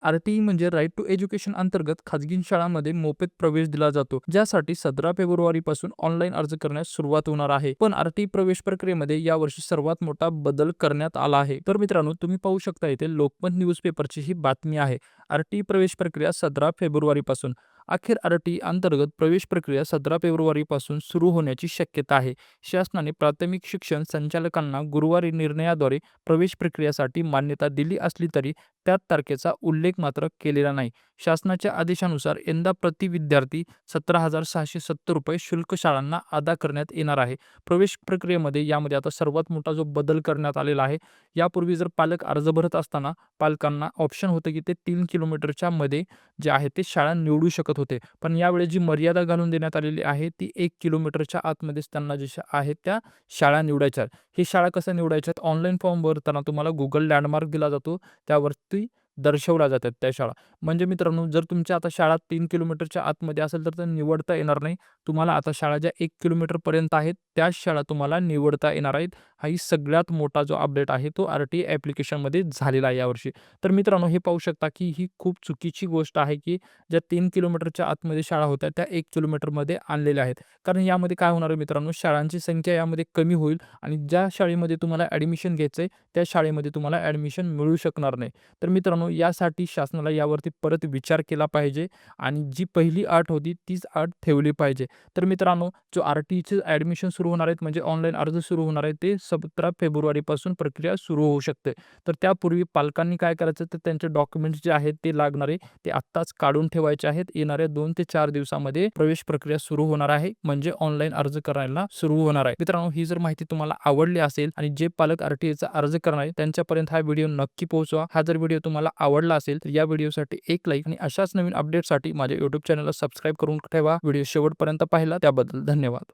R-T-E म्हणजे right to education अंतर्गत खाजगी शाळांमध्ये मोफत प्रवेश दिला जातो, ज्यासाठी 17 फेब्रुवारीपासून ऑनलाईन अर्ज करण्यास सुरुवात होणार आहे. पण आर-टी-ई प्रवेश प्रक्रियेमध्ये यावर्षी सर्वात मोठा बदल करण्यात आला आहे. तर मित्रांनो, तुम्ही पाहू शकता इथे लोकमत न्यूजपेपरची ही बातमी आहे. आर-टी-ई प्रवेश प्रक्रिया 17 फेब्रुवारीपासून. अखेर आर-टी-ई अंतर्गत प्रवेश प्रक्रिया 17 फेब्रुवारीपासून सुरू होण्याची शक्यता आहे. शासनाने प्राथमिक शिक्षण संचालकांना गुरुवारी निर्णयाद्वारे प्रवेश प्रक्रियेसाठी मान्यता दिली असली तरी त्यात तारखेचा उल्लेख मात्र केलेला नाही. शासनाच्या आदेशानुसार यंदा प्रति विद्यार्थी ₹17,670 शुल्क शाळांना अदा करण्यात येणार आहे. प्रवेश प्रक्रियेमध्ये यामध्ये आता सर्वात मोठा जो बदल करण्यात आलेला आहे, यापूर्वी जर पालक अर्ज भरत असताना पालकांना ऑप्शन होतं की ते 3 किलोमीटरच्या मध्ये जे आहे ते शाळा निवडू शकत होते. पण यावेळी जी मर्यादा घालून देण्यात आलेली आहे ती 1 किलोमीटरच्या आतमध्येच त्यांना जे आहेत त्या शाळा निवडायच्या आहेत. ही शाळा कशा निवडायच्या आहेत? ऑनलाईन फॉर्म भरताना तुम्हाला Google लँडमार्क दिला जातो. त्यावरती दर्शवल्या जातात त्या शाळा. म्हणजे मित्रांनो, जर तुमच्या आता शाळा 3 किलोमीटरच्या आतमध्ये असेल तर ते निवडता येणार नाही. तुम्हाला आता शाळा ज्या 1 किलोमीटरपर्यंत आहेत त्याच शाळा तुम्हाला निवडता येणार आहेत. हाही सगळ्यात मोठा जो अपडेट आहे तो आर-टी-ई ॲप्लिकेशनमध्ये झालेला आहे यावर्षी. तर मित्रांनो, हे पाहू शकता की ही खूप चुकीची गोष्ट आहे की ज्या 3 किलोमीटरच्या आतमध्ये शाळा होत्या त्या 1 किलोमीटरमध्ये आणलेल्या आहेत. कारण यामध्ये काय होणार आहे मित्रांनो, शाळांची संख्या यामध्ये कमी होईल आणि ज्या शाळेमध्ये तुम्हाला ॲडमिशन घ्यायचं आहे त्या शाळेमध्ये तुम्हाला ॲडमिशन मिळू शकणार नाही. तर मित्रांनो, यासाठी शासनाला यावरती परत विचार केला पाहिजे आणि जी पहिली अट होती तीच अट ठेवली पाहिजे. तर मित्रांनो, जो आर-टी-ईचे ॲडमिशन सुरू होणार आहेत म्हणजे ऑनलाईन अर्ज सुरू होणार आहे ते 17 फेब्रुवारीपासून प्रक्रिया सुरू होऊ शकते. तर त्यापूर्वी पालकांनी काय करायचं, तर त्यांचे डॉक्युमेंट्स जे आहेत ते लागणारे ते आत्ताच काढून ठेवायचे आहेत. येणाऱ्या 2 ते 4 दिवसामध्ये प्रवेश प्रक्रिया सुरू होणार आहे, म्हणजे ऑनलाईन अर्ज करायला सुरू होणार आहे. मित्रांनो, ही जर माहिती तुम्हाला आवडली असेल आणि जे पालक आर-टी-ईचा अर्ज करणार आहेत त्यांच्यापर्यंत हा व्हिडिओ नक्की पोहोचवा. हा जर व्हिडिओ तुम्हाला आवडला असेल तर या व्हिडिओसाठी एक लाईक आणि अशाच नवीन अपडेटसाठी माझ्या YouTube चॅनलला सबस्क्राईब करून ठेवा. व्हिडिओ शेवटपर्यंत पाहिला त्याबद्दल धन्यवाद.